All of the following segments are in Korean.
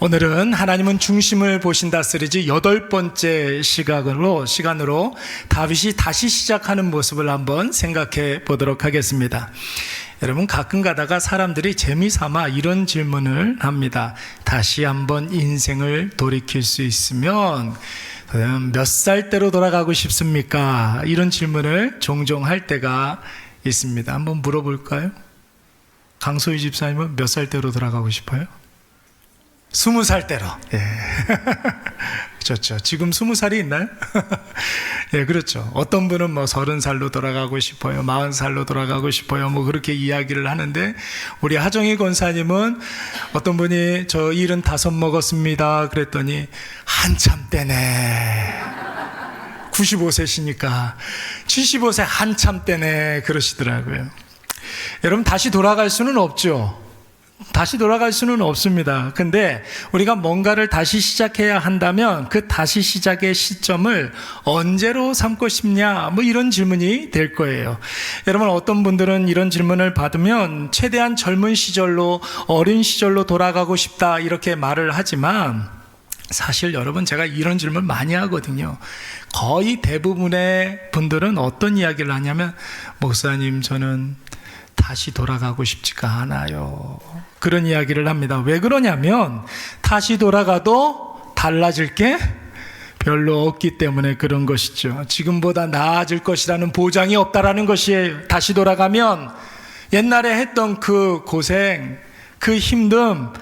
오늘은 하나님은 중심을 보신다 시리즈 8번째 시간으로 다윗이 다시 시작하는 모습을 한번 생각해 보도록 하겠습니다. 여러분, 가끔 가다가 사람들이 재미삼아 이런 질문을 합니다. 다시 한번 인생을 돌이킬 수 있으면 몇 살 때로 돌아가고 싶습니까? 이런 질문을 종종 할 때가 있습니다. 한번 물어볼까요? 강소희 집사님은 몇 살 때로 돌아가고 싶어요? 20살 때로. 예. 좋죠. 지금 20살이 있나요? 예, 그렇죠. 어떤 분은 30살로 돌아가고 싶어요. 40살로 돌아가고 싶어요. 그렇게 이야기를 하는데, 우리 하정희 권사님은 어떤 분이 저 75 먹었습니다. 그랬더니, 한참 때네. 95세시니까. 75세 한참 때네. 그러시더라고요. 여러분, 다시 돌아갈 수는 없죠. 다시 돌아갈 수는 없습니다. 근데 우리가 뭔가를 다시 시작해야 한다면 그 다시 시작의 시점을 언제로 삼고 싶냐? 이런 질문이 될 거예요. 여러분, 어떤 분들은 이런 질문을 받으면 최대한 젊은 시절로, 어린 시절로 돌아가고 싶다 이렇게 말을 하지만, 사실 여러분, 제가 이런 질문 많이 하거든요. 거의 대부분의 분들은 어떤 이야기를 하냐면, 목사님, 저는 다시 돌아가고 싶지가 않아요. 그런 이야기를 합니다. 왜 그러냐면 다시 돌아가도 달라질 게 별로 없기 때문에 그런 것이죠. 지금보다 나아질 것이라는 보장이 없다라는 것이에요. 다시 돌아가면 옛날에 했던 그 고생, 그 힘듦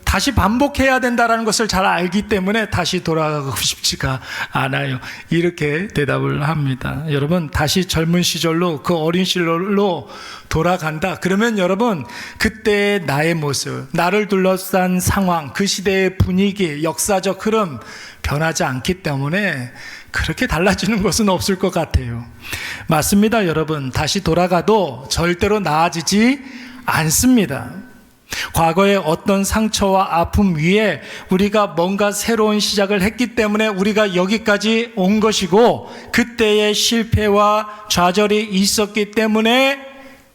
다시 반복해야 된다는 것을 잘 알기 때문에 다시 돌아가고 싶지가 않아요. 이렇게 대답을 합니다. 여러분, 다시 젊은 시절로, 그 어린 시절로 돌아간다. 그러면 여러분, 그때의 나의 모습, 나를 둘러싼 상황, 그 시대의 분위기, 역사적 흐름 변하지 않기 때문에 그렇게 달라지는 것은 없을 것 같아요. 맞습니다, 여러분. 다시 돌아가도 절대로 나아지지 않습니다. 과거의 어떤 상처와 아픔 위에 우리가 뭔가 새로운 시작을 했기 때문에 우리가 여기까지 온 것이고, 그때의 실패와 좌절이 있었기 때문에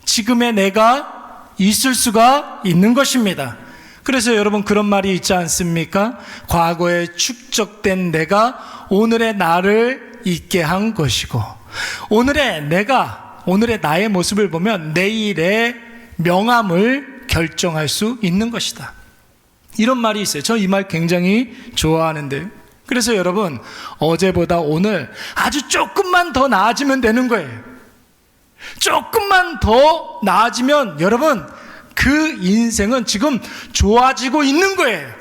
지금의 내가 있을 수가 있는 것입니다. 그래서 여러분, 그런 말이 있지 않습니까? 과거에 축적된 내가 오늘의 나를 있게 한 것이고, 오늘의 나의 모습을 보면 내일의 명암을 결정할 수 있는 것이다. 이런 말이 있어요. 저 이 말 굉장히 좋아하는데요. 그래서 여러분, 어제보다 오늘 아주 조금만 더 나아지면 되는 거예요. 조금만 더 나아지면 여러분, 그 인생은 지금 좋아지고 있는 거예요.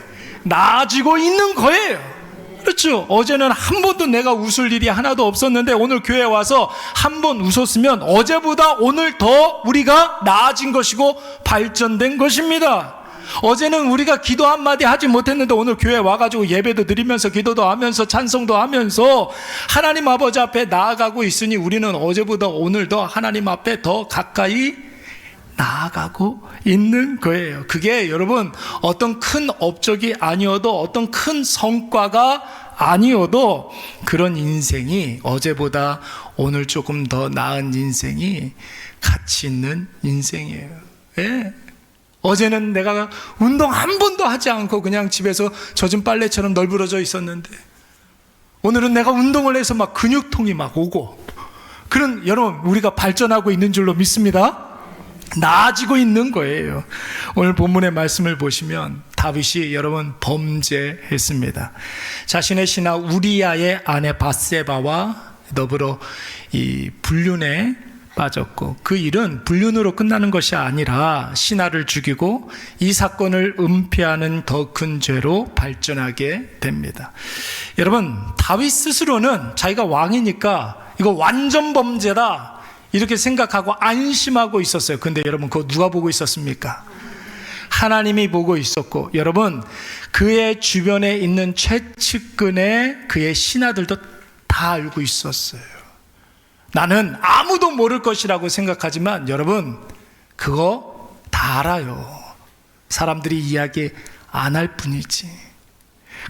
나아지고 있는 거예요. 그렇죠. 어제는 한 번도 내가 웃을 일이 하나도 없었는데 오늘 교회 와서 한 번 웃었으면 어제보다 오늘 더 우리가 나아진 것이고 발전된 것입니다. 어제는 우리가 기도 한마디 하지 못했는데 오늘 교회 와가지고 예배도 드리면서 기도도 하면서 찬송도 하면서 하나님 아버지 앞에 나아가고 있으니 우리는 어제보다 오늘 더 하나님 앞에 더 가까이 나아가고 있는 거예요. 그게 여러분, 어떤 큰 업적이 아니어도, 어떤 큰 성과가 아니어도 그런 인생이, 어제보다 오늘 조금 더 나은 인생이 가치 있는 인생이에요. 예. 어제는 내가 운동 한 번도 하지 않고 그냥 집에서 젖은 빨래처럼 널브러져 있었는데, 오늘은 내가 운동을 해서 막 근육통이 막 오고, 그런, 여러분, 우리가 발전하고 있는 줄로 믿습니다. 나아지고 있는 거예요. 오늘 본문의 말씀을 보시면 다윗이 여러분 범죄했습니다. 자신의 신하 우리야의 아내 밧세바와 더불어 이 불륜에 빠졌고, 그 일은 불륜으로 끝나는 것이 아니라 신하를 죽이고 이 사건을 은폐하는 더 큰 죄로 발전하게 됩니다. 여러분, 다윗 스스로는 자기가 왕이니까 이거 완전 범죄다 이렇게 생각하고 안심하고 있었어요. 근데 여러분, 그거 누가 보고 있었습니까? 하나님이 보고 있었고, 여러분, 그의 주변에 있는 최측근의 그의 신하들도 다 알고 있었어요. 나는 아무도 모를 것이라고 생각하지만 여러분, 그거 다 알아요. 사람들이 이야기 안 할 뿐이지.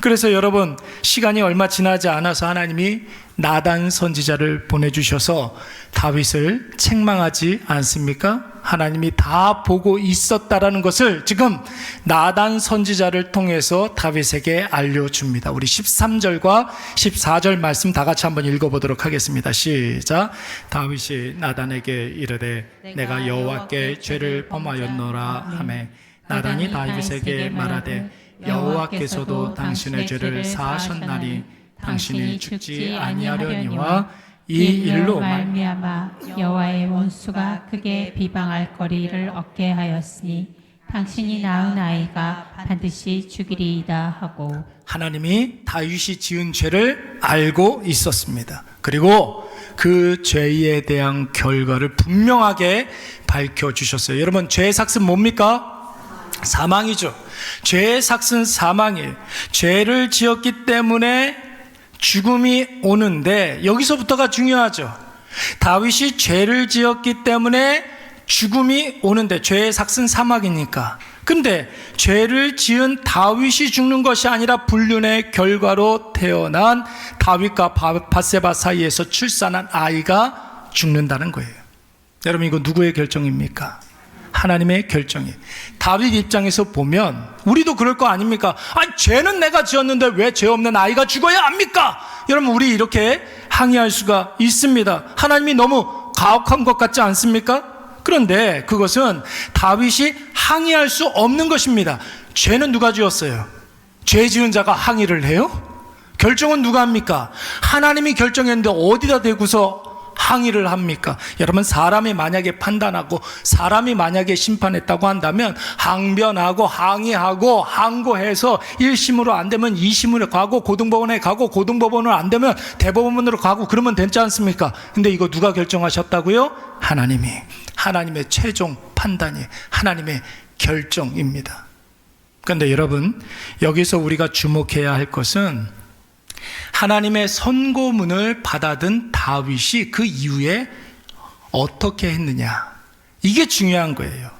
그래서 여러분, 시간이 얼마 지나지 않아서 하나님이 나단 선지자를 보내주셔서 다윗을 책망하지 않습니까? 하나님이 다 보고 있었다라는 것을 지금 나단 선지자를 통해서 다윗에게 알려줍니다. 우리 13절과 14절 말씀 다 같이 한번 읽어보도록 하겠습니다. 시작. 다윗이 나단에게 이르되 내가 여호와께 죄를 범하였노라 하매 나단이 다윗에게 말하되 여호와께서도 당신의 죄를 사하셨나니 당신이 죽지 아니하려니와 이 일로 말미암아 여호와의 원수가 크게 비방할 거리를 얻게 하였으니 당신이 낳은 아이가 반드시 죽이리이다 하고 하나님이 다윗이 지은 죄를 알고 있었습니다. 그리고 그 죄에 대한 결과를 분명하게 밝혀주셨어요. 여러분, 죄의 삭은 뭡니까? 사망이죠. 죄의 삭은 사망이에요. 죄를 지었기 때문에 죽음이 오는데 여기서부터가 중요하죠. 다윗이 죄를 지었기 때문에 죽음이 오는데 죄의 삭은 사망이니까. 근데 죄를 지은 다윗이 죽는 것이 아니라 불륜의 결과로 태어난 다윗과 밧세바 사이에서 출산한 아이가 죽는다는 거예요. 여러분, 이거 누구의 결정입니까? 하나님의 결정이. 다윗 입장에서 보면 우리도 그럴 거 아닙니까? 아니, 죄는 내가 지었는데 왜 죄 없는 아이가 죽어야 합니까? 여러분, 우리 이렇게 항의할 수가 있습니다. 하나님이 너무 가혹한 것 같지 않습니까? 그런데 그것은 다윗이 항의할 수 없는 것입니다. 죄는 누가 지었어요? 죄 지은 자가 항의를 해요? 결정은 누가 합니까? 하나님이 결정했는데 어디다 대고서 항의를 합니까? 여러분, 사람이 만약에 판단하고 사람이 만약에 심판했다고 한다면 항변하고 항의하고 항고해서 1심으로 안 되면 2심으로 가고 고등법원에 가고 고등법원으로 안 되면 대법원으로 가고 그러면 되지 않습니까? 근데 이거 누가 결정하셨다고요? 하나님이. 하나님의 최종 판단이 하나님의 결정입니다. 그런데 여러분, 여기서 우리가 주목해야 할 것은 하나님의 선고문을 받아든 다윗이 그 이후에 어떻게 했느냐, 이게 중요한 거예요.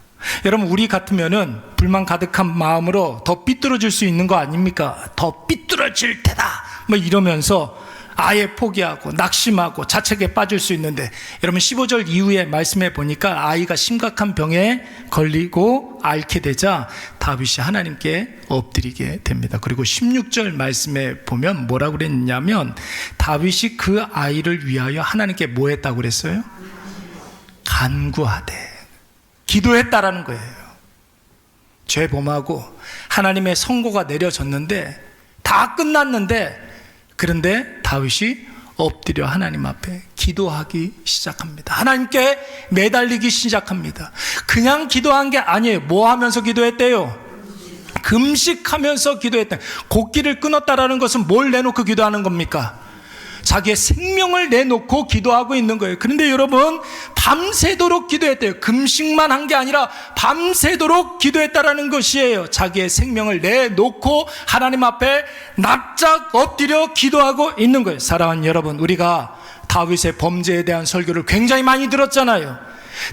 여러분, 우리 같으면은 불만 가득한 마음으로 더 삐뚤어질 수 있는 거 아닙니까? 더 삐뚤어질 테다 뭐 이러면서 아예 포기하고 낙심하고 자책에 빠질 수 있는데, 여러분 15절 이후에 말씀해 보니까 아이가 심각한 병에 걸리고 앓게 되자 다윗이 하나님께 엎드리게 됩니다. 그리고 16절 말씀에 보면 뭐라고 그랬냐면 다윗이 그 아이를 위하여 하나님께 뭐 했다고 그랬어요? 간구하되 기도했다라는 거예요. 죄 범하고 하나님의 선고가 내려졌는데 다 끝났는데, 그런데 다윗이 엎드려 하나님 앞에 기도하기 시작합니다. 하나님께 매달리기 시작합니다. 그냥 기도한 게 아니에요. 뭐 하면서 기도했대요? 금식하면서 기도했다. 곡기를 끊었다라는 것은 뭘 내놓고 기도하는 겁니까? 자기의 생명을 내놓고 기도하고 있는 거예요. 그런데 여러분, 밤새도록 기도했대요. 금식만 한 게 아니라 밤새도록 기도했다라는 것이에요. 자기의 생명을 내놓고 하나님 앞에 납작 엎드려 기도하고 있는 거예요. 사랑하는 여러분, 우리가 다윗의 범죄에 대한 설교를 굉장히 많이 들었잖아요.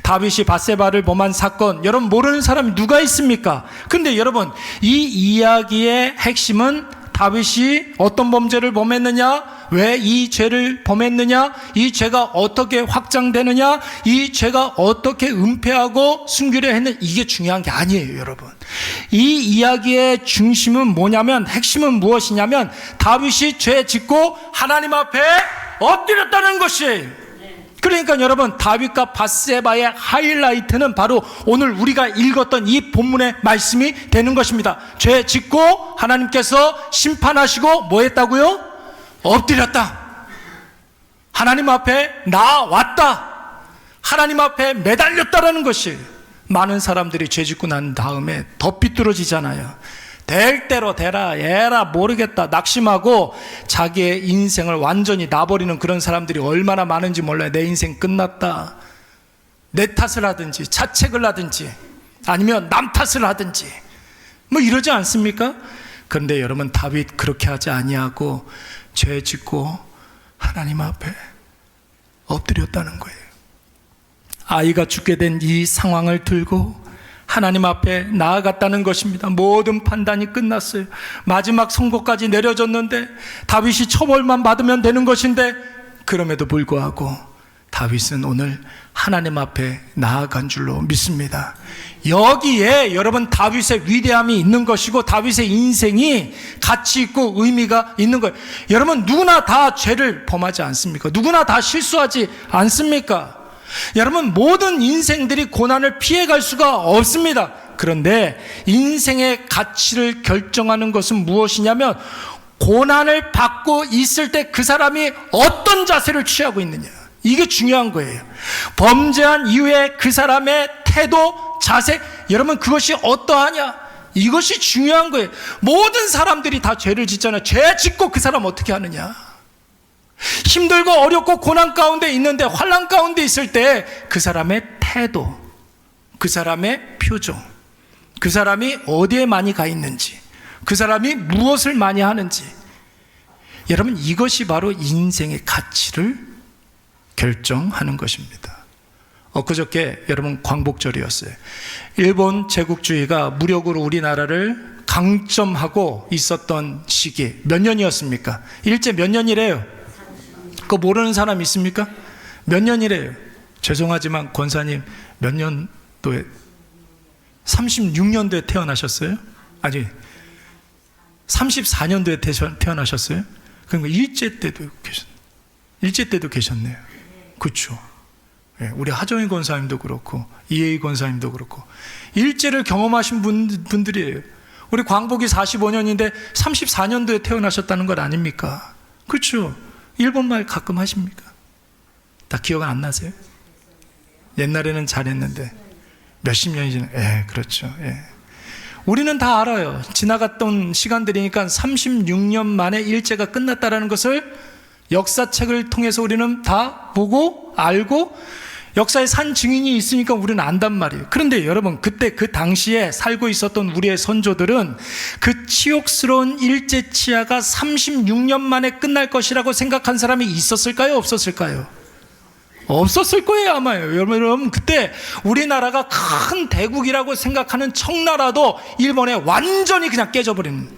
다윗이 밧세바를 범한 사건, 여러분 모르는 사람이 누가 있습니까? 근데 여러분, 이 이야기의 핵심은 다윗이 어떤 범죄를 범했느냐, 왜 이 죄를 범했느냐, 이 죄가 어떻게 확장되느냐, 이 죄가 어떻게 은폐하고 순교를 했느냐, 이게 중요한 게 아니에요. 여러분, 이 이야기의 중심은 뭐냐면, 핵심은 무엇이냐면 다윗이 죄 짓고 하나님 앞에 엎드렸다는 것이에요. 그러니까 여러분, 다윗과 밧세바의 하이라이트는 바로 오늘 우리가 읽었던 이 본문의 말씀이 되는 것입니다. 죄 짓고 하나님께서 심판하시고 뭐 했다고요? 엎드렸다. 하나님 앞에 나왔다. 하나님 앞에 매달렸다라는 것이, 많은 사람들이 죄 짓고 난 다음에 더 삐뚤어지잖아요. 될 대로 되라, 에라 모르겠다 낙심하고 자기의 인생을 완전히 놔버리는 그런 사람들이 얼마나 많은지 몰라요. 내 인생 끝났다, 내 탓을 하든지 자책을 하든지 아니면 남 탓을 하든지 뭐 이러지 않습니까? 그런데 여러분, 다윗 그렇게 하지 아니하고 죄 짓고 하나님 앞에 엎드렸다는 거예요. 아이가 죽게 된 이 상황을 들고 하나님 앞에 나아갔다는 것입니다. 모든 판단이 끝났어요. 마지막 선고까지 내려졌는데 다윗이 처벌만 받으면 되는 것인데, 그럼에도 불구하고 다윗은 오늘 하나님 앞에 나아간 줄로 믿습니다. 여기에 여러분 다윗의 위대함이 있는 것이고 다윗의 인생이 가치 있고 의미가 있는 거예요. 여러분 누구나 다 죄를 범하지 않습니까? 누구나 다 실수하지 않습니까? 여러분 모든 인생들이 고난을 피해갈 수가 없습니다. 그런데 인생의 가치를 결정하는 것은 무엇이냐면 고난을 받고 있을 때 그 사람이 어떤 자세를 취하고 있느냐, 이게 중요한 거예요. 범죄한 이후에 그 사람의 태도, 자세, 여러분 그것이 어떠하냐, 이것이 중요한 거예요. 모든 사람들이 다 죄를 짓잖아요. 죄 짓고 그 사람 어떻게 하느냐, 힘들고 어렵고 고난 가운데 있는데, 환난 가운데 있을 때 그 사람의 태도, 그 사람의 표정, 그 사람이 어디에 많이 가 있는지, 그 사람이 무엇을 많이 하는지, 여러분 이것이 바로 인생의 가치를 결정하는 것입니다. 엊그저께 여러분 광복절이었어요. 일본 제국주의가 무력으로 우리나라를 강점하고 있었던 시기 몇 년이었습니까? 일제 몇 년이래요? 그거 모르는 사람 있습니까? 몇 년이래요? 죄송하지만 권사님 몇 년도에 36년도에 태어나셨어요? 아니 34년도에 태어나셨어요? 그러니까 일제 때도 계셨네요. 그렇죠. 우리 하정희 권사님도 그렇고 이혜희 권사님도 그렇고 일제를 경험하신 분들이에요. 우리 광복이 45년인데 34년도에 태어나셨다는 것 아닙니까? 그렇죠. 일본말 가끔 하십니까? 다 기억 안 나세요? 옛날에는 잘했는데 몇십 년이 지나, 그렇죠. 우리는 다 알아요. 지나갔던 시간들이니까 36년 만에 일제가 끝났다라는 것을 역사책을 통해서 우리는 다 보고 알고 역사의 산 증인이 있으니까 우리는 안단 말이에요. 그런데 여러분 그때 그 당시에 살고 있었던 우리의 선조들은 그 치욕스러운 일제 치하가 36년 만에 끝날 것이라고 생각한 사람이 있었을까요? 없었을까요? 없었을 거예요 아마요. 여러분 그때 우리나라가 큰 대국이라고 생각하는 청나라도 일본에 완전히 그냥 깨져버리는,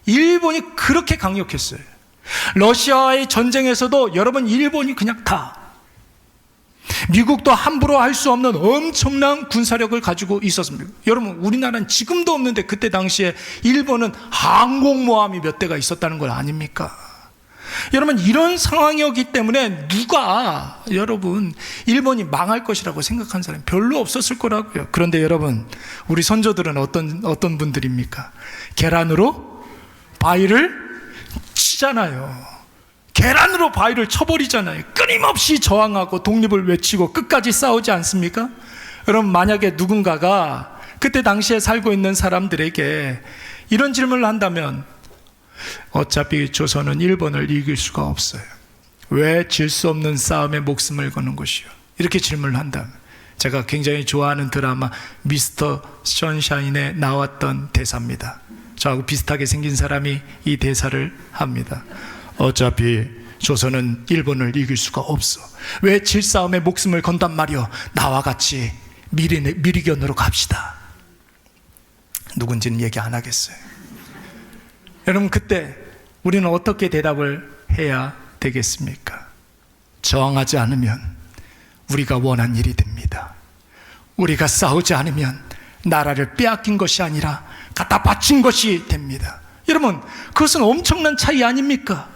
일본이 그렇게 강력했어요. 러시아와의 전쟁에서도 여러분 일본이 그냥 다, 미국도 함부로 할 수 없는 엄청난 군사력을 가지고 있었습니다. 여러분 우리나라는 지금도 없는데 그때 당시에 일본은 항공모함이 몇 대가 있었다는 걸 아닙니까? 여러분 이런 상황이었기 때문에 누가 여러분 일본이 망할 것이라고 생각한 사람이 별로 없었을 거라고요. 그런데 여러분 우리 선조들은 어떤 분들입니까? 계란으로 바위를 치잖아요. 계란으로 바위를 쳐버리잖아요. 끊임없이 저항하고 독립을 외치고 끝까지 싸우지 않습니까? 여러분 만약에 누군가가 그때 당시에 살고 있는 사람들에게 이런 질문을 한다면 어차피 조선은 일본을 이길 수가 없어요. 왜 질 수 없는 싸움에 목숨을 거는 것이요? 이렇게 질문을 한다면, 제가 굉장히 좋아하는 드라마 미스터 선샤인에 나왔던 대사입니다. 저하고 비슷하게 생긴 사람이 이 대사를 합니다. 어차피 조선은 일본을 이길 수가 없어. 왜 질 싸움에 목숨을 건단 말이오? 나와 같이 미리견으로 갑시다. 누군지는 얘기 안 하겠어요. 여러분 그때 우리는 어떻게 대답을 해야 되겠습니까? 저항하지 않으면 우리가 원한 일이 됩니다. 우리가 싸우지 않으면 나라를 빼앗긴 것이 아니라 갖다 바친 것이 됩니다. 여러분 그것은 엄청난 차이 아닙니까?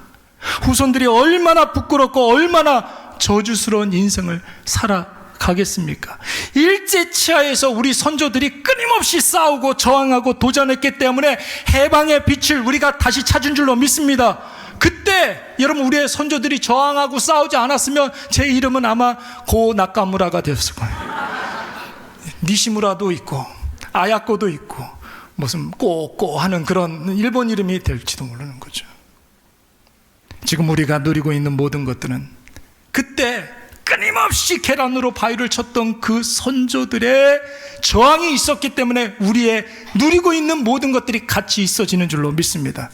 후손들이 얼마나 부끄럽고 얼마나 저주스러운 인생을 살아가겠습니까? 일제치하에서 우리 선조들이 끊임없이 싸우고 저항하고 도전했기 때문에 해방의 빛을 우리가 다시 찾은 줄로 믿습니다. 그때 여러분 우리의 선조들이 저항하고 싸우지 않았으면 제 이름은 아마 고 나카무라가 되었을 거예요. 니시무라도 있고 아야코도 있고 무슨 꼬꼬 하는 그런 일본 이름이 될지도 모르는 거죠. 지금 우리가 누리고 있는 모든 것들은 그때 끊임없이 계란으로 바위를 쳤던 그 선조들의 저항이 있었기 때문에 우리의 누리고 있는 모든 것들이 같이 있어지는 줄로 믿습니다.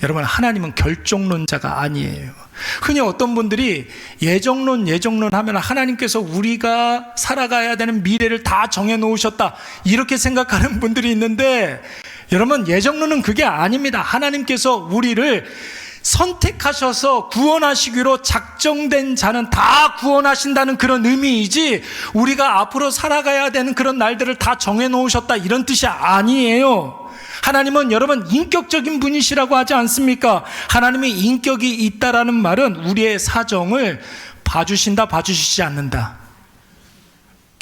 여러분 하나님은 결정론자가 아니에요. 흔히 어떤 분들이 예정론 하면 하나님께서 우리가 살아가야 되는 미래를 다 정해놓으셨다 이렇게 생각하는 분들이 있는데, 여러분 예정론은 그게 아닙니다. 하나님께서 우리를 선택하셔서 구원하시기로 작정된 자는 다 구원하신다는 그런 의미이지, 우리가 앞으로 살아가야 되는 그런 날들을 다 정해놓으셨다 이런 뜻이 아니에요. 하나님은 여러분 인격적인 분이시라고 하지 않습니까? 하나님이 인격이 있다라는 말은 우리의 사정을 봐주신다, 봐주시지 않는다.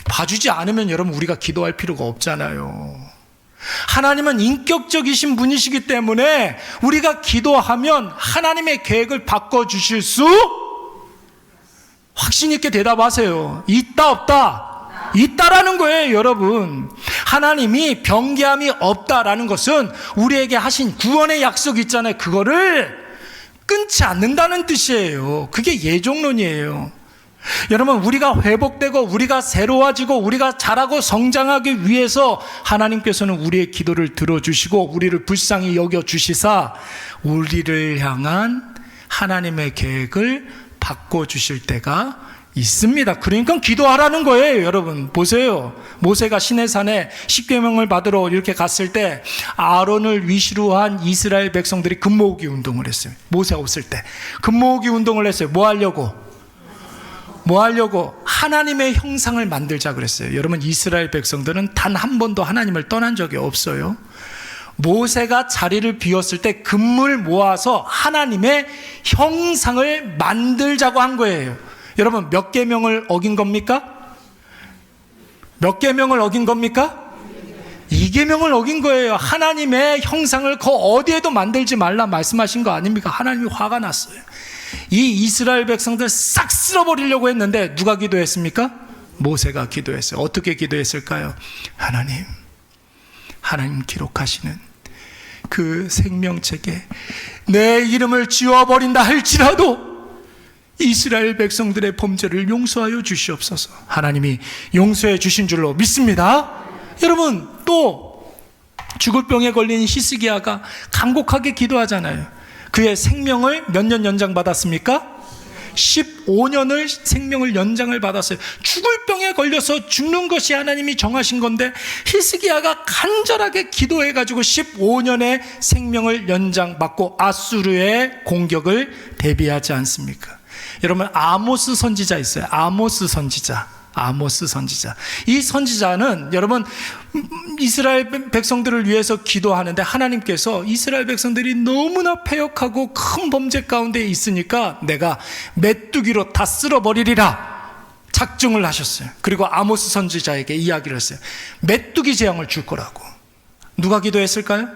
봐주지 않으면 여러분 우리가 기도할 필요가 없잖아요. 하나님은 인격적이신 분이시기 때문에 우리가 기도하면 하나님의 계획을 바꿔주실 수, 확신 있게 대답하세요. 있다 없다? 있다라는 거예요. 여러분, 하나님이 변개함이 없다라는 것은 우리에게 하신 구원의 약속 있잖아요. 그거를 끊지 않는다는 뜻이에요. 그게 예종론이에요. 여러분, 우리가 회복되고 우리가 새로워지고 우리가 자라고 성장하기 위해서 하나님께서는 우리의 기도를 들어주시고 우리를 불쌍히 여겨주시사 우리를 향한 하나님의 계획을 바꿔주실 때가 있습니다. 그러니까 기도하라는 거예요. 여러분 보세요. 모세가 시내산에 십계명을 받으러 이렇게 갔을 때 아론을 위시로 한 이스라엘 백성들이 금모으기 운동을 했어요. 모세 없을 때 금모으기 운동을 했어요. 뭐 하려고? 하나님의 형상을 만들자 그랬어요. 여러분, 이스라엘 백성들은 단 한 번도 하나님을 떠난 적이 없어요. 모세가 자리를 비웠을 때 금을 모아서 하나님의 형상을 만들자고 한 거예요. 여러분, 몇 계명을 어긴 겁니까? 몇 계명을 어긴 겁니까? 2계명을 어긴 거예요. 하나님의 형상을 그 어디에도 만들지 말라 말씀하신 거 아닙니까? 하나님이 화가 났어요. 이 이스라엘 백성들 싹 쓸어버리려고 했는데 누가 기도했습니까? 모세가 기도했어요. 어떻게 기도했을까요? 하나님 기록하시는 그 생명책에 내 이름을 지워버린다 할지라도 이스라엘 백성들의 범죄를 용서하여 주시옵소서. 하나님이 용서해 주신 줄로 믿습니다. 여러분, 또 죽을 병에 걸린 히스기야가 간곡하게 기도하잖아요. 그의 생명을 몇 년 연장받았습니까? 15년을 생명을 연장을 받았어요. 죽을 병에 걸려서 죽는 것이 하나님이 정하신 건데 히스기야가 간절하게 기도해가지고 15년의 생명을 연장받고 아수르의 공격을 대비하지 않습니까? 여러분, 아모스 선지자 있어요. 아모스 선지자. 이 선지자는 여러분 이스라엘 백성들을 위해서 기도하는데 하나님께서 이스라엘 백성들이 너무나 패역하고 큰 범죄 가운데 있으니까 내가 메뚜기로 다 쓸어버리리라 작정을 하셨어요. 그리고 아모스 선지자에게 이야기를 했어요. 메뚜기 재앙을 줄 거라고. 누가 기도했을까요?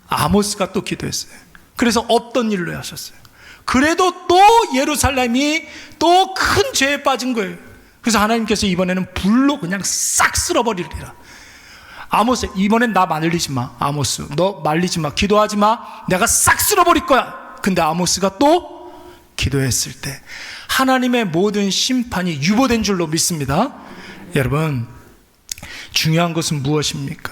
아모스가 또 기도했어요. 그래서 없던 일로 하셨어요. 그래도 또 예루살렘이 또 큰 죄에 빠진 거예요. 그래서 하나님께서 이번에는 불로 그냥 싹 쓸어버리리라. 아모스, 이번엔 나 말리지 마. 아모스, 너 말리지 마. 기도하지 마. 내가 싹 쓸어버릴 거야. 근데 아모스가 또 기도했을 때 하나님의 모든 심판이 유보된 줄로 믿습니다. 여러분, 중요한 것은 무엇입니까?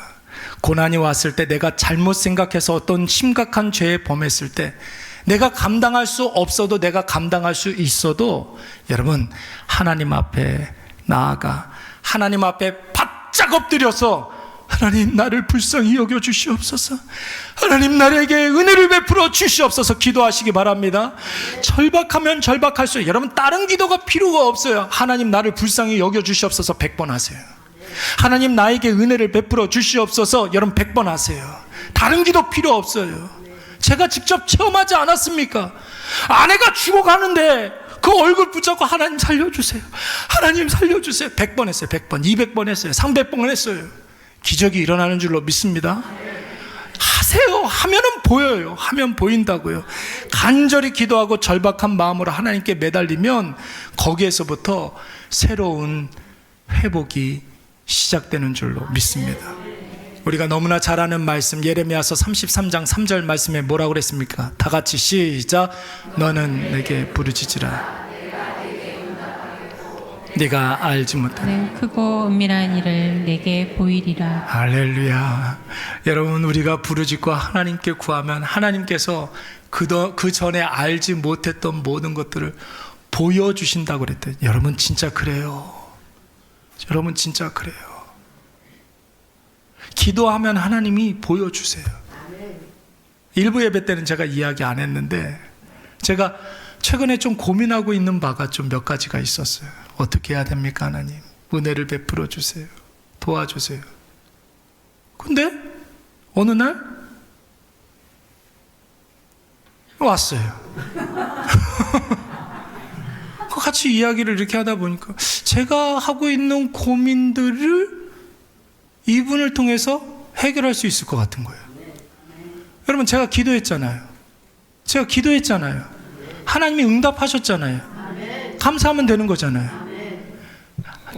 고난이 왔을 때 내가 잘못 생각해서 어떤 심각한 죄에 범했을 때 내가 감당할 수 없어도 내가 감당할 수 있어도 여러분 하나님 앞에 나아가 하나님 앞에 바짝 엎드려서 하나님 나를 불쌍히 여겨 주시옵소서, 하나님 나에게 은혜를 베풀어 주시옵소서 기도하시기 바랍니다. 절박하면 절박할수록 여러분 다른 기도가 필요가 없어요. 하나님 나를 불쌍히 여겨 주시옵소서 100번 하세요. 하나님 나에게 은혜를 베풀어 주시옵소서 여러분 100번 하세요. 다른 기도 필요 없어요. 제가 직접 체험하지 않았습니까? 아내가 죽어가는데 그 얼굴 붙잡고 하나님 살려주세요, 하나님 살려주세요 100번 했어요. 100번, 200번 했어요. 300번 했어요. 기적이 일어나는 줄로 믿습니다. 하세요. 하면은 보여요. 하면 보인다고요. 간절히 기도하고 절박한 마음으로 하나님께 매달리면 거기에서부터 새로운 회복이 시작되는 줄로 믿습니다. 우리가 너무나 잘 아는 말씀 예레미야서 33장 3절 말씀에 뭐라고 그랬습니까? 다 같이 시작. 너는 내게 부르짖으라. 네가 알지 못하는 크고 은밀한 일을 내게 보이리라. 할렐루야. 여러분, 우리가 부르짖고 하나님께 구하면 하나님께서 그 전에 알지 못했던 모든 것들을 보여주신다고 그랬대요. 여러분 진짜 그래요. 여러분 진짜 그래요. 기도하면 하나님이 보여주세요. 일부 예배 때는 제가 이야기 안 했는데 제가 최근에 좀 고민하고 있는 바가 좀 몇 가지가 있었어요. 어떻게 해야 됩니까, 하나님? 은혜를 베풀어 주세요. 도와주세요. 근데 어느 날 왔어요. 같이 이야기를 이렇게 하다 보니까 제가 하고 있는 고민들을 이분을 통해서 해결할 수 있을 것 같은 거예요. 여러분, 제가 기도했잖아요. 하나님이 응답하셨잖아요. 감사하면 되는 거잖아요.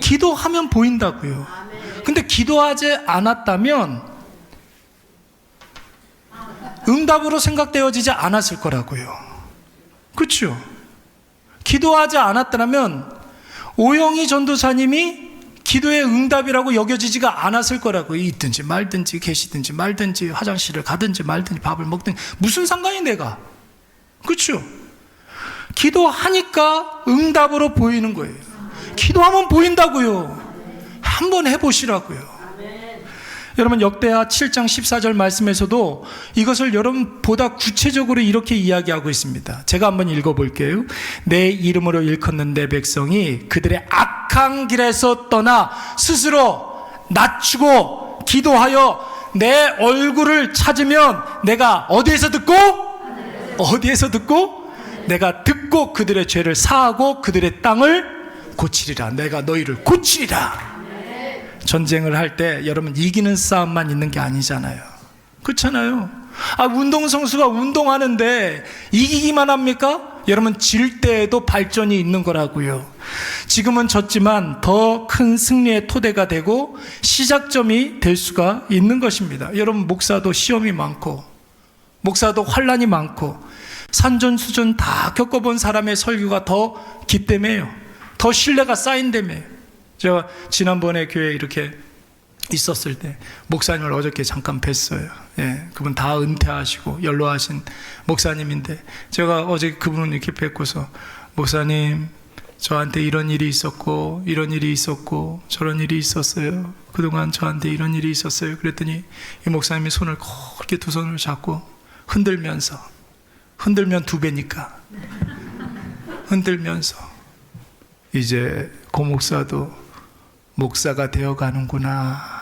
기도하면 보인다고요. 근데 기도하지 않았다면 응답으로 생각되어지지 않았을 거라고요. 그렇죠? 기도하지 않았더라면 오영희 전도사님이 기도의 응답이라고 여겨지지가 않았을 거라고요. 있든지 말든지 계시든지 말든지 화장실을 가든지 말든지 밥을 먹든지 무슨 상관이 내가. 그렇죠? 기도하니까 응답으로 보이는 거예요. 기도하면 보인다고요. 한번 해보시라고요. 여러분, 역대하 7장 14절 말씀에서도 이것을 여러분 보다 구체적으로 이렇게 이야기하고 있습니다. 제가 한번 읽어볼게요. 내 이름으로 일컫는 내 백성이 그들의 악한 길에서 떠나 스스로 낮추고 기도하여 내 얼굴을 찾으면 내가 어디에서 듣고? 내가 듣고 그들의 죄를 사하고 그들의 땅을 고치리라. 내가 너희를 고치리라. 전쟁을 할 때 여러분 이기는 싸움만 있는 게 아니잖아요. 그렇잖아요. 운동선수가 운동하는데 이기기만 합니까? 여러분 질 때에도 발전이 있는 거라고요. 지금은 졌지만 더 큰 승리의 토대가 되고 시작점이 될 수가 있는 것입니다. 여러분, 목사도 시험이 많고 목사도 환난이 많고 산전수전 다 겪어본 사람의 설교가 더 기때매요. 더 신뢰가 쌓인다며요. 제가 지난번에 교회에 이렇게 있었을 때 목사님을 어저께 잠깐 뵀어요. 그분 다 은퇴하시고 연로하신 목사님인데 제가 어제 그분을 이렇게 뵙고서 목사님, 저한테 이런 일이 있었고 이런 일이 있었고 저런 일이 있었어요. 그동안 저한테 이런 일이 있었어요. 그랬더니 이 목사님이 손을 그렇게 두 손을 잡고 흔들면 두 배니까 흔들면서 이제 고 목사도 목사가 되어가는구나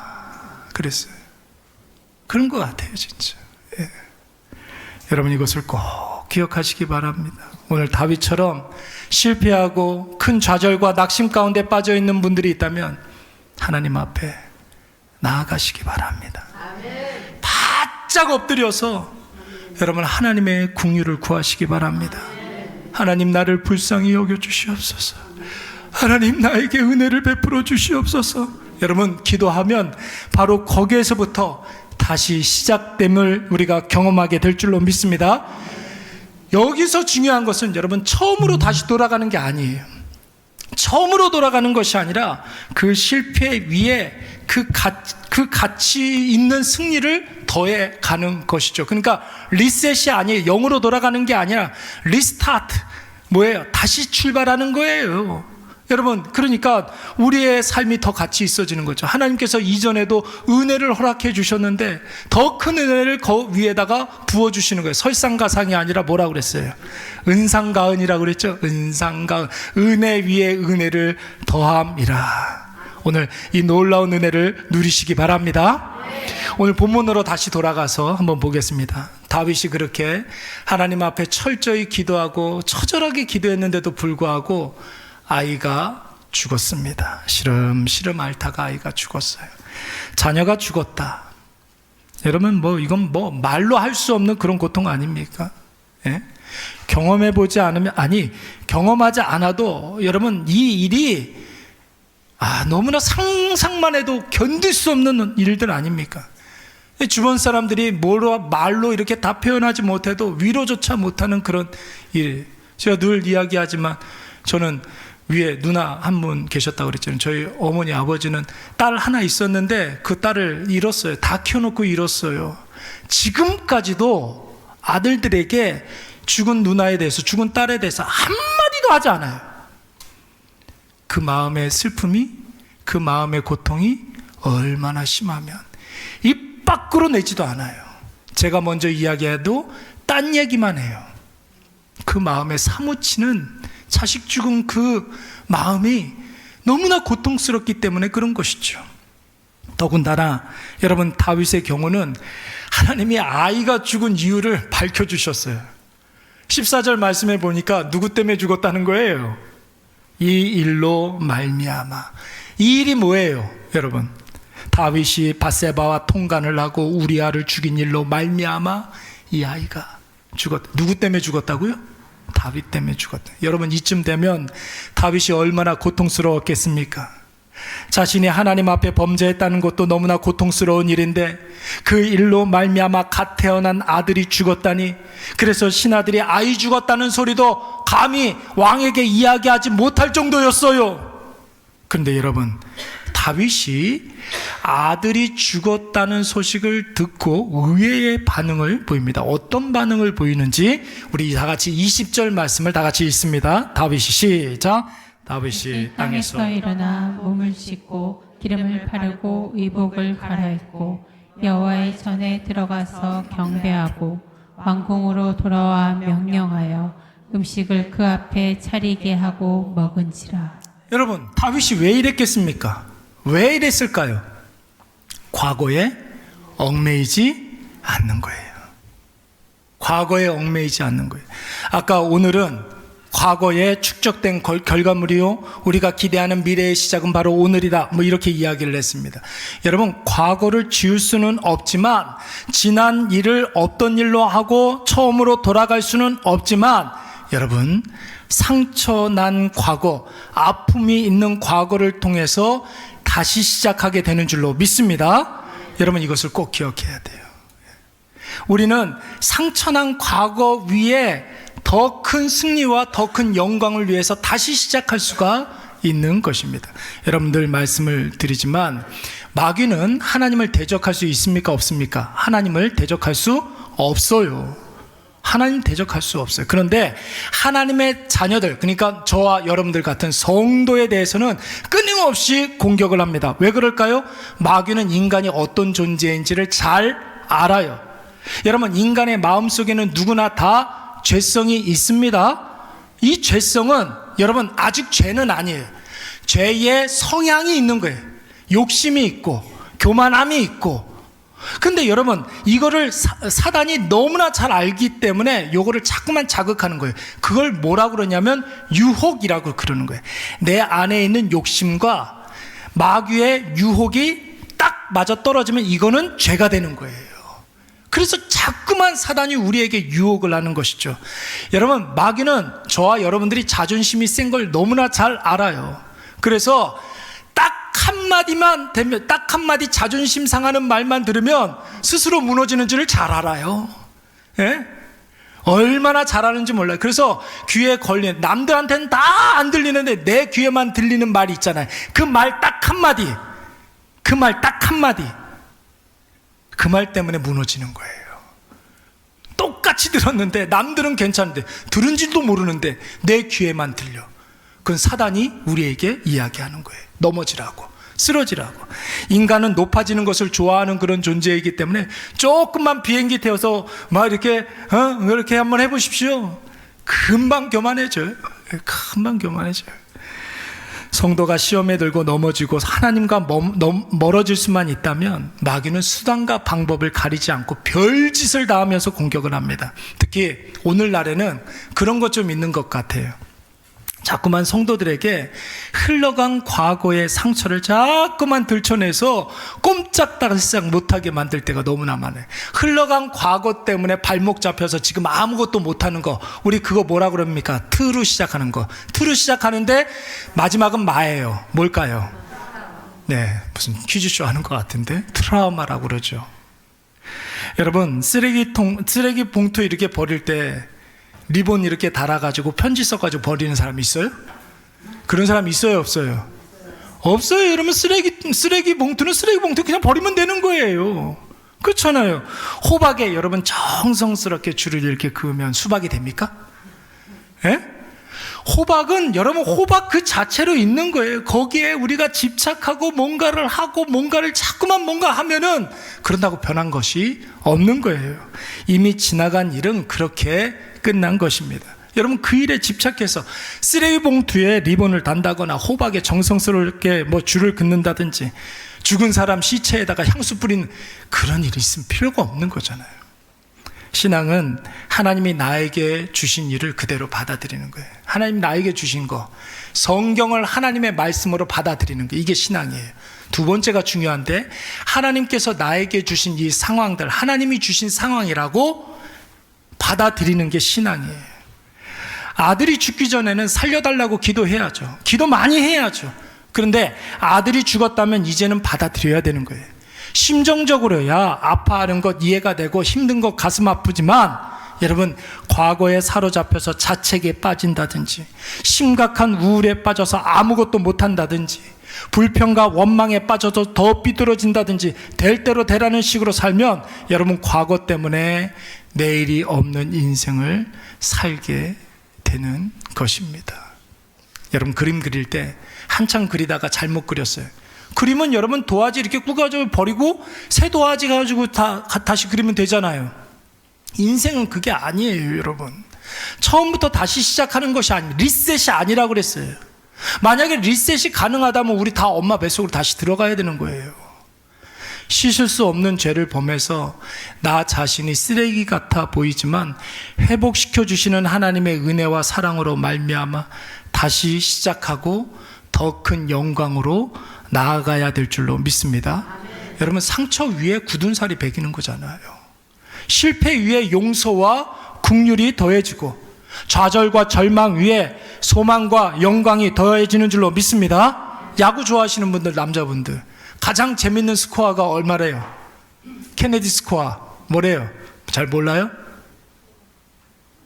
그랬어요. 그런 것 같아요, 진짜. 여러분, 이것을 꼭 기억하시기 바랍니다. 오늘 다윗처럼 실패하고 큰 좌절과 낙심 가운데 빠져있는 분들이 있다면 하나님 앞에 나아가시기 바랍니다. 바짝 엎드려서 여러분 하나님의 긍휼을 구하시기 바랍니다. 하나님, 나를 불쌍히 여겨주시옵소서. 하나님, 나에게 은혜를 베풀어 주시옵소서. 여러분, 기도하면 바로 거기에서부터 다시 시작됨을 우리가 경험하게 될 줄로 믿습니다. 여기서 중요한 것은 여러분 처음으로 다시 돌아가는 게 아니에요. 처음으로 돌아가는 것이 아니라 그 실패 위에 그 가치 있는 승리를 더해 가는 것이죠. 그러니까 리셋이 아니에요. 0으로 돌아가는 게 아니라 리스타트. 뭐예요? 다시 출발하는 거예요. 여러분, 그러니까 우리의 삶이 더 가치 있어지는 거죠. 하나님께서 이전에도 은혜를 허락해 주셨는데 더 큰 은혜를 그 위에다가 부어주시는 거예요. 설상가상이 아니라 뭐라고 그랬어요? 은상가은이라고 그랬죠. 은상가은, 은혜 위에 은혜를 더함이라. 오늘 이 놀라운 은혜를 누리시기 바랍니다. 오늘 본문으로 다시 돌아가서 한번 보겠습니다. 다윗이 그렇게 하나님 앞에 철저히 기도하고 처절하게 기도했는데도 불구하고 아이가 죽었습니다. 시름시름 앓다가 아이가 죽었어요. 자녀가 죽었다. 여러분, 이건 말로 할 수 없는 그런 고통 아닙니까? 경험해보지 않으면, 경험하지 않아도 여러분 이 일이 너무나 상상만 해도 견딜 수 없는 일들 아닙니까? 주변 사람들이 말로 이렇게 다 표현하지 못해도 위로조차 못하는 그런 일. 제가 늘 이야기하지만 저는 위에 누나 한 분 계셨다고 그랬잖아요. 저희 어머니 아버지는 딸 하나 있었는데 그 딸을 잃었어요. 다 키워놓고 잃었어요. 지금까지도 아들들에게 죽은 누나에 대해서, 죽은 딸에 대해서 한마디도 하지 않아요. 그 마음의 슬픔이, 그 마음의 고통이 얼마나 심하면 입 밖으로 내지도 않아요. 제가 먼저 이야기해도 딴 얘기만 해요. 그 마음에 사무치는 자식 죽은 그 마음이 너무나 고통스럽기 때문에 그런 것이죠. 더군다나 여러분, 다윗의 경우는 하나님이 아이가 죽은 이유를 밝혀주셨어요. 14절 말씀에 보니까 누구 때문에 죽었다는 거예요? 이 일로 말미암아. 이 일이 뭐예요, 여러분? 다윗이 밧세바와 통간을 하고 우리아를 죽인 일로 말미암아 이 아이가 죽었다. 누구 때문에 죽었다고요? 다윗 때문에 죽었다. 여러분, 이쯤 되면 다윗이 얼마나 고통스러웠겠습니까? 자신이 하나님 앞에 범죄했다는 것도 너무나 고통스러운 일인데 그 일로 말미암아 갓 태어난 아들이 죽었다니, 그래서 신하들이 아이 죽었다는 소리도 감히 왕에게 이야기하지 못할 정도였어요. 그런데 여러분, 다윗이 아들이 죽었다는 소식을 듣고 의외의 반응을 보입니다. 어떤 반응을 보이는지 우리 다 같이 20절 말씀을 다 같이 읽습니다. 다윗이 시작. 다윗이 땅에서 일어나 몸을 씻고 기름을 바르고 의복을 갈아입고 여호와의 전에 들어가서 경배하고 왕궁으로 돌아와 명령하여 음식을 그 앞에 차리게 하고 먹은지라. 여러분, 다윗이 왜 이랬겠습니까? 왜 이랬을까요? 과거에 얽매이지 않는 거예요. 과거에 얽매이지 않는 거예요. 아까 오늘은 과거에 축적된 결과물이요, 우리가 기대하는 미래의 시작은 바로 오늘이다, 뭐 이렇게 이야기를 했습니다. 여러분, 과거를 지울 수는 없지만, 지난 일을 없던 일로 하고 처음으로 돌아갈 수는 없지만, 여러분, 상처난 과거, 아픔이 있는 과거를 통해서 다시 시작하게 되는 줄로 믿습니다. 여러분, 이것을 꼭 기억해야 돼요. 우리는 상처난 과거 위에 더 큰 승리와 더 큰 영광을 위해서 다시 시작할 수가 있는 것입니다. 여러분들 말씀을 드리지만, 마귀는 하나님을 대적할 수 있습니까? 없습니까? 하나님을 대적할 수 없어요. 하나님 대적할 수 없어요. 그런데 하나님의 자녀들, 그러니까 저와 여러분들 같은 성도에 대해서는 끊임없이 공격을 합니다. 왜 그럴까요? 마귀는 인간이 어떤 존재인지를 잘 알아요. 여러분, 인간의 마음속에는 누구나 다 죄성이 있습니다. 이 죄성은 여러분 아직 죄는 아니에요. 죄의 성향이 있는 거예요. 욕심이 있고 교만함이 있고. 근데 여러분, 이거를 사단이 너무나 잘 알기 때문에 요거를 자꾸만 자극하는 거예요. 그걸 뭐라고 그러냐면 유혹이라고 그러는 거예요. 내 안에 있는 욕심과 마귀의 유혹이 딱 맞아 떨어지면 이거는 죄가 되는 거예요. 그래서 자꾸만 사단이 우리에게 유혹을 하는 것이죠. 여러분, 마귀는 저와 여러분들이 자존심이 센 걸 너무나 잘 알아요. 그래서 딱 한마디만 되면, 딱 한마디 자존심 상하는 말만 들으면 스스로 무너지는 줄을 잘 알아요. 예? 얼마나 잘하는지 몰라요. 그래서 귀에 걸리는, 남들한테는 다 안 들리는데 내 귀에만 들리는 말이 있잖아요. 그 말 딱 한마디, 그 말 딱 한마디, 그 말 때문에 무너지는 거예요. 똑같이 들었는데 남들은 괜찮은데, 들은 줄도 모르는데 내 귀에만 들려. 그건 사단이 우리에게 이야기하는 거예요. 넘어지라고, 쓰러지라고. 인간은 높아지는 것을 좋아하는 그런 존재이기 때문에 조금만 비행기 태워서 막 이렇게 한번 해보십시오. 금방 교만해져요. 금방 교만해져요. 성도가 시험에 들고 넘어지고 하나님과 멀어질 수만 있다면 마귀는 수단과 방법을 가리지 않고 별짓을 다 하면서 공격을 합니다. 특히 오늘날에는 그런 것 좀 있는 것 같아요. 자꾸만 성도들에게 흘러간 과거의 상처를 자꾸만 들춰내서 꼼짝달싹 못하게 만들 때가 너무나 많아요. 흘러간 과거 때문에 발목 잡혀서 지금 아무것도 못하는 거, 우리 그거 뭐라 그럽니까? 트로 시작하는 거. 트로 시작하는데 마지막은 마예요. 뭘까요? 네, 무슨 퀴즈쇼 하는 것 같은데 트라우마라고 그러죠. 여러분, 쓰레기 봉투 이렇게 버릴 때 리본 이렇게 달아가지고 편지 써가지고 버리는 사람 있어요? 그런 사람 있어요, 없어요? 없어요. 여러분, 쓰레기 봉투는 쓰레기 봉투 그냥 버리면 되는 거예요. 그렇잖아요. 호박에 여러분 정성스럽게 줄을 이렇게 그으면 수박이 됩니까? 예? 호박은 여러분 호박 그 자체로 있는 거예요. 거기에 우리가 집착하고 뭔가를 하고 뭔가를 자꾸만 뭔가 하면은 그런다고 변한 것이 없는 거예요. 이미 지나간 일은 그렇게 끝난 것입니다. 여러분 그 일에 집착해서 쓰레기 봉투에 리본을 단다거나 호박에 정성스럽게 뭐 줄을 긋는다든지 죽은 사람 시체에다가 향수 뿌리는 그런 일이 있으면 필요가 없는 거잖아요. 신앙은 하나님이 나에게 주신 일을 그대로 받아들이는 거예요. 하나님 나에게 주신 거, 성경을 하나님의 말씀으로 받아들이는 거, 이게 신앙이에요. 두 번째가 중요한데, 하나님께서 나에게 주신 이 상황들, 하나님이 주신 상황이라고 받아들이는 게 신앙이에요. 아들이 죽기 전에는 살려달라고 기도해야죠. 기도 많이 해야죠. 그런데 아들이 죽었다면 이제는 받아들여야 되는 거예요. 심정적으로야 아파하는 것 이해가 되고 힘든 것 가슴 아프지만 여러분 과거에 사로잡혀서 자책에 빠진다든지 심각한 우울에 빠져서 아무것도 못한다든지 불평과 원망에 빠져서 더 삐뚤어진다든지 될 대로 되라는 식으로 살면 여러분 과거 때문에 내일이 없는 인생을 살게 되는 것입니다. 여러분 그림 그릴 때 한참 그리다가 잘못 그렸어요. 그림은 여러분 도화지 이렇게 꾸가지고 버리고 새 도화지 가지고 다시 그리면 되잖아요. 인생은 그게 아니에요, 여러분. 처음부터 다시 시작하는 것이 아닙니다. 리셋이 아니라고 그랬어요. 만약에 리셋이 가능하다면 우리 다 엄마 뱃속으로 다시 들어가야 되는 거예요. 씻을 수 없는 죄를 범해서 나 자신이 쓰레기 같아 보이지만 회복시켜 주시는 하나님의 은혜와 사랑으로 말미암아 다시 시작하고 더 큰 영광으로 나아가야 될 줄로 믿습니다. 여러분 상처 위에 굳은 살이 배기는 거잖아요. 실패 위에 용서와 긍휼이 더해지고 좌절과 절망 위에 소망과 영광이 더해지는 줄로 믿습니다. 야구 좋아하시는 분들, 남자분들 가장 재밌는 스코어가 얼마래요? 케네디 스코어 뭐래요? 잘 몰라요?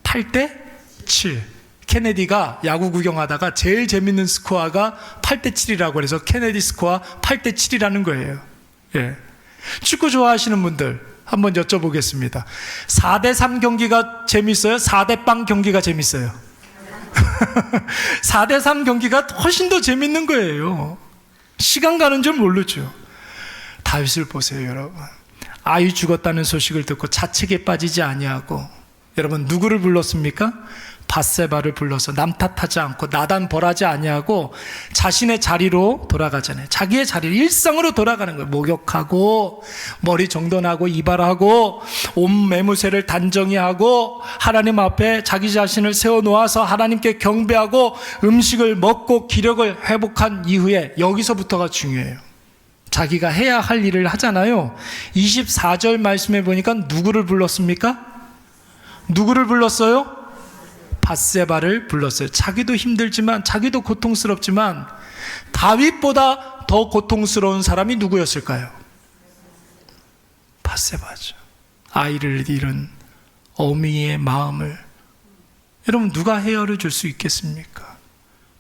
8대 7. 케네디가 야구 구경하다가 제일 재밌는 스코어가 8대 7이라고 그래서 케네디 스코어 8대 7이라는 거예요. 예. 축구 좋아하시는 분들 한번 여쭤보겠습니다. 4대 3 경기가 재밌어요? 4대 빵 경기가 재밌어요? 4대 3 경기가 훨씬 더 재밌는 거예요. 시간 가는 줄 모르죠. 다윗을 보세요, 여러분. 아이 죽었다는 소식을 듣고 자책에 빠지지 아니하고 여러분 누구를 불렀습니까? 밧세바를 불러서 남 탓하지 않고 나단 벌하지 아니하고 자신의 자리로 돌아가잖아요. 자기의 자리로 일상으로 돌아가는 거예요. 목욕하고 머리 정돈하고 이발하고 옷 매무새를 단정히 하고 하나님 앞에 자기 자신을 세워놓아서 하나님께 경배하고 음식을 먹고 기력을 회복한 이후에 여기서부터가 중요해요. 자기가 해야 할 일을 하잖아요. 24절 말씀에 보니까 누구를 불렀습니까? 누구를 불렀어요? 밧세바를 불렀어요. 자기도 힘들지만 자기도 고통스럽지만 다윗보다 더 고통스러운 사람이 누구였을까요? 밧세바죠. 아이를 잃은 어미의 마음을 여러분 누가 헤아려 줄 수 있겠습니까?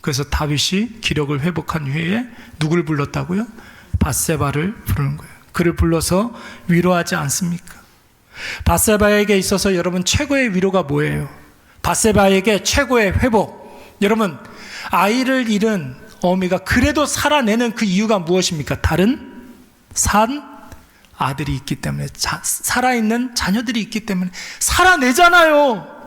그래서 다윗이 기력을 회복한 후에 누구를 불렀다고요? 밧세바를 부르는 거예요. 그를 불러서 위로하지 않습니까? 밧세바에게 있어서 여러분 최고의 위로가 뭐예요? 밧세바에게 최고의 회복. 여러분 아이를 잃은 어미가 그래도 살아내는 그 이유가 무엇입니까? 다른 산 아들이 있기 때문에 살아있는 자녀들이 있기 때문에 살아내잖아요.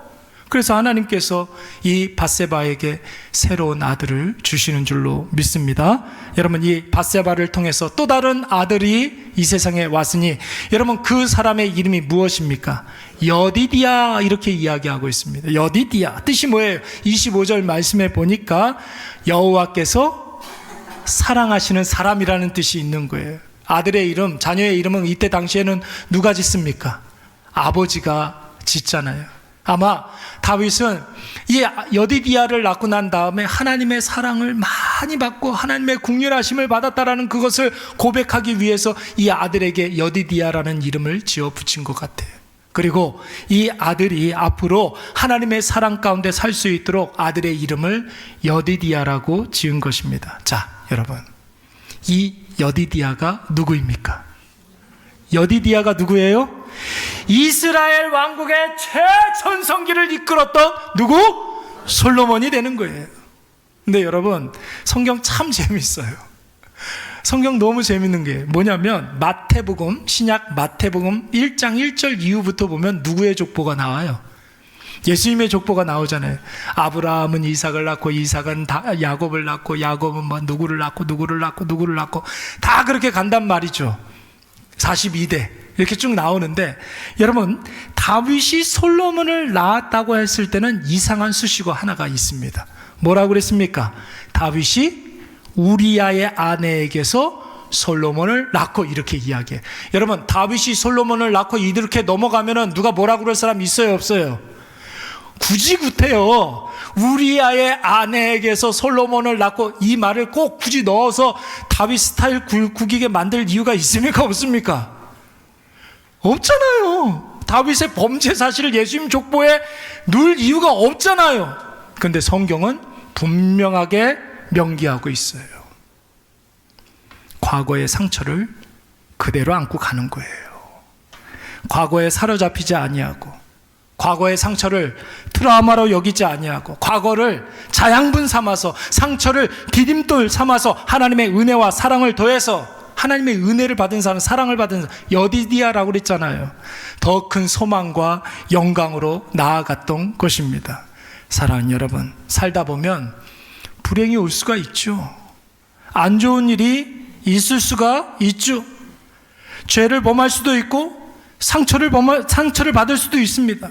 그래서 하나님께서 이 밧세바에게 새로운 아들을 주시는 줄로 믿습니다. 여러분 이 밧세바를 통해서 또 다른 아들이 이 세상에 왔으니 여러분 그 사람의 이름이 무엇입니까? 여디디야 이렇게 이야기하고 있습니다. 여디디야 뜻이 뭐예요? 25절 말씀에 보니까 여호와께서 사랑하시는 사람이라는 뜻이 있는 거예요. 아들의 이름, 자녀의 이름은 이때 당시에는 누가 짓습니까? 아버지가 짓잖아요. 아마 다윗은 이 여디디아를 낳고 난 다음에 하나님의 사랑을 많이 받고 하나님의 긍휼하심을 받았다라는 그것을 고백하기 위해서 이 아들에게 여디디아라는 이름을 지어 붙인 것 같아요. 그리고 이 아들이 앞으로 하나님의 사랑 가운데 살 수 있도록 아들의 이름을 여디디아라고 지은 것입니다. 자, 여러분 이 여디디아가 누구입니까? 여디디아가 누구예요? 이스라엘 왕국의 최전성기를 이끌었던 누구? 솔로몬이 되는 거예요. 근데 여러분, 성경 참 재밌어요. 성경 너무 재밌는 게 뭐냐면 마태복음, 신약 마태복음 1장 1절 이후부터 보면 누구의 족보가 나와요? 예수님의 족보가 나오잖아요. 아브라함은 이삭을 낳고, 이삭은 야곱을 낳고, 야곱은 뭐 누구를 낳고, 누구를 낳고, 누구를 낳고, 다 그렇게 간단 말이죠. 42대 이렇게 쭉 나오는데, 여러분, 다윗이 솔로몬을 낳았다고 했을 때는 이상한 수식어 하나가 있습니다. 뭐라고 그랬습니까? 다윗이 우리아의 아내에게서 솔로몬을 낳고, 이렇게 이야기해. 여러분, 다윗이 솔로몬을 낳고 이렇게 넘어가면은 누가 뭐라고 그럴 사람 있어요, 없어요? 굳이 구태여 우리아의 아내에게서 솔로몬을 낳고, 이 말을 꼭 굳이 넣어서 다윗 스타일 구기게 만들 이유가 있습니까, 없습니까? 없잖아요. 다윗의 범죄 사실을 예수님 족보에 넣을 이유가 없잖아요. 근데 성경은 분명하게 명기하고 있어요. 과거의 상처를 그대로 안고 가는 거예요. 과거에 사로잡히지 아니하고, 과거의 상처를 트라우마로 여기지 아니하고, 과거를 자양분 삼아서, 상처를 디딤돌 삼아서 하나님의 은혜와 사랑을 더해서, 하나님의 은혜를 받은 사람, 사랑을 받은 사람, 여디디아라고 그랬잖아요. 더 큰 소망과 영광으로 나아갔던 것입니다. 사랑하는 여러분, 살다 보면 불행이 올 수가 있죠. 안 좋은 일이 있을 수가 있죠. 죄를 범할 수도 있고 상처를 받을 수도 있습니다.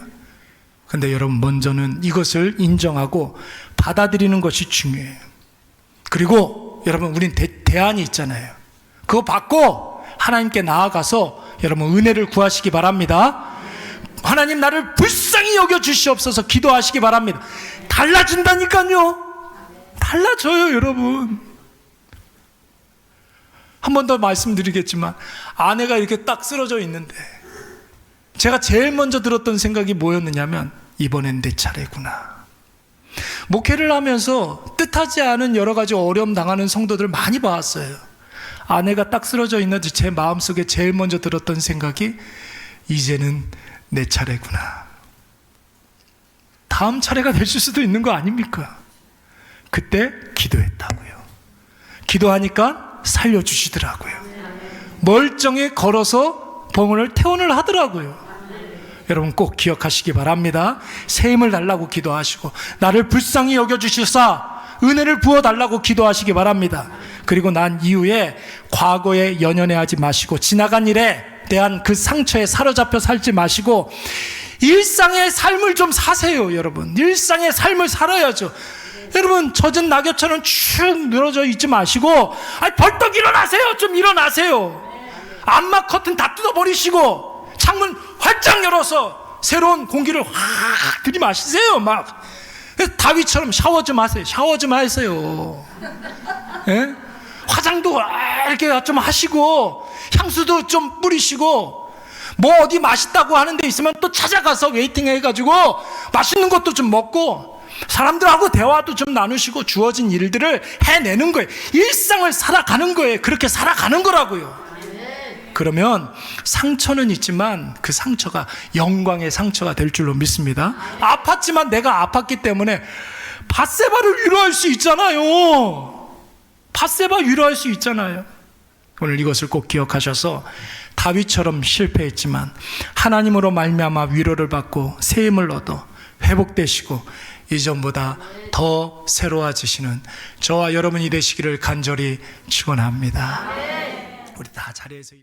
근데 여러분, 먼저는 이것을 인정하고 받아들이는 것이 중요해요. 그리고 여러분, 우린 대안이 있잖아요. 그거 받고 하나님께 나아가서 여러분 은혜를 구하시기 바랍니다. 하나님, 나를 불쌍히 여겨 주시옵소서 기도하시기 바랍니다. 달라진다니까요. 달라져요, 여러분. 한 번 더 말씀드리겠지만, 아내가 이렇게 딱 쓰러져 있는데 제가 제일 먼저 들었던 생각이 뭐였느냐면, 이번엔 내 차례구나. 목회를 하면서 뜻하지 않은 여러 가지 어려움 당하는 성도들을 많이 봤어요. 아내가 딱 쓰러져 있는데 제 마음속에 제일 먼저 들었던 생각이, 이제는 내 차례구나. 다음 차례가 될 수도 있는 거 아닙니까? 그때 기도했다고요. 기도하니까 살려주시더라고요. 멀쩡히 걸어서 병원을 퇴원을 하더라고요. 여러분, 꼭 기억하시기 바랍니다. 새 힘을 달라고 기도하시고, 나를 불쌍히 여겨주시사 은혜를 부어달라고 기도하시기 바랍니다. 그리고 난 이후에 과거에 연연해하지 마시고, 지나간 일에 대한 그 상처에 사로잡혀 살지 마시고, 일상의 삶을 좀 사세요. 여러분, 일상의 삶을 살아야죠. 여러분, 젖은 낙엽처럼 축 늘어져 있지 마시고, 벌떡 일어나세요. 좀 일어나세요. 암막 커튼 다 뜯어버리시고 창문 활짝 열어서 새로운 공기를 확 들이마시세요. 막 다윗처럼 샤워 좀 하세요. 샤워 좀 하세요. 예? 화장도 이렇게 좀 하시고, 향수도 좀 뿌리시고, 뭐 어디 맛있다고 하는 데 있으면 또 찾아가서 웨이팅 해가지고 맛있는 것도 좀 먹고, 사람들하고 대화도 좀 나누시고, 주어진 일들을 해내는 거예요. 일상을 살아가는 거예요. 그렇게 살아가는 거라고요. 그러면 상처는 있지만 그 상처가 영광의 상처가 될 줄로 믿습니다. 아팠지만 내가 아팠기 때문에 밧세바를 위로할 수 있잖아요. 밧세바 위로할 수 있잖아요. 오늘 이것을 꼭 기억하셔서, 다윗처럼 실패했지만 하나님으로 말미암아 위로를 받고 새 힘을 얻어 회복되시고 이전보다 더 새로워지시는 저와 여러분이 되시기를 간절히 축원합니다. 우리 다 자리에서